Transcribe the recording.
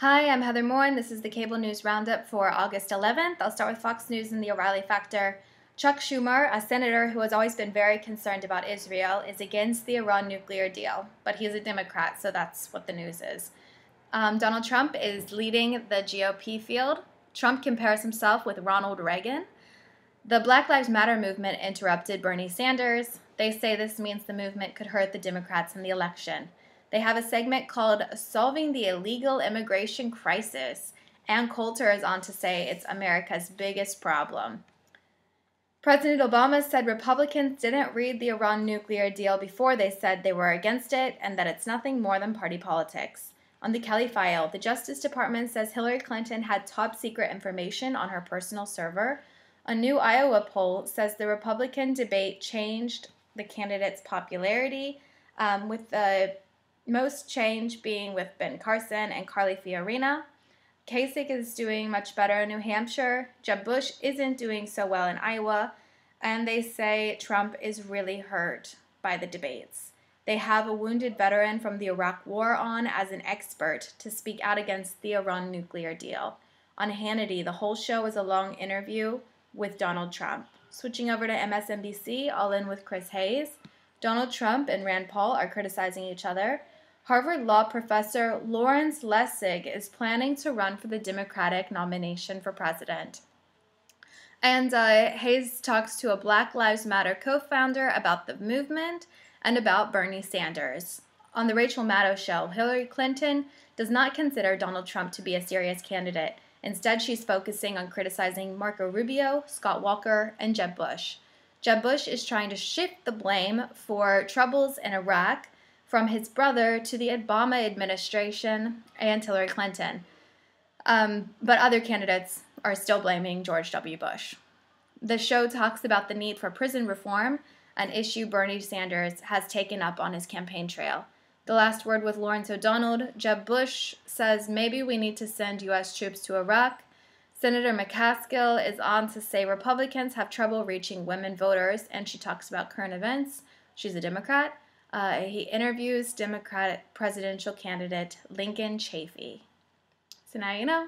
Hi, I'm Heather Moore, and this is the Cable News Roundup for August 11th. I'll start with Fox News and the O'Reilly factor. Chuck Schumer, a senator who has always been very concerned about Israel, is against the Iran nuclear deal, but he's a Democrat, so that's what the news is. Donald Trump is leading the GOP field. Trump compares himself with Ronald Reagan. The Black Lives Matter movement interrupted Bernie Sanders. They say this means the movement could hurt the Democrats in the election. They have a segment called Solving the Illegal Immigration Crisis. Ann Coulter is on to say it's America's biggest problem. President Obama said Republicans didn't read the Iran nuclear deal before they said they were against it and that it's nothing more than party politics. On the Kelly file, the Justice Department says Hillary Clinton had top-secret information on her personal server. A new Iowa poll says the Republican debate changed the candidate's popularity, with the most change being with Ben Carson and Carly Fiorina. Kasich is doing much better in New Hampshire. Jeb Bush isn't doing so well in Iowa. And they say Trump is really hurt by the debates. They have a wounded veteran from the Iraq War on as an expert to speak out against the Iran nuclear deal. On Hannity, the whole show is a long interview with Donald Trump. Switching over to MSNBC, All In with Chris Hayes. Donald Trump and Rand Paul are criticizing each other. Harvard law professor Lawrence Lessig is planning to run for the Democratic nomination for president. And Hayes talks to a Black Lives Matter co-founder about the movement and about Bernie Sanders. On the Rachel Maddow show, Hillary Clinton does not consider Donald Trump to be a serious candidate. Instead, she's focusing on criticizing Marco Rubio, Scott Walker, and Jeb Bush. Jeb Bush is trying to shift the blame for troubles in Iraq from his brother to the Obama administration and Hillary Clinton. But other candidates are still blaming George W. Bush. The show talks about the need for prison reform, an issue Bernie Sanders has taken up on his campaign trail. The last word with Lawrence O'Donnell. Jeb Bush says maybe we need to send U.S. troops to Iraq. Senator McCaskill is on to say Republicans have trouble reaching women voters, and she talks about current events. She's a Democrat. He interviews Democratic presidential candidate Lincoln Chafee. So now you know.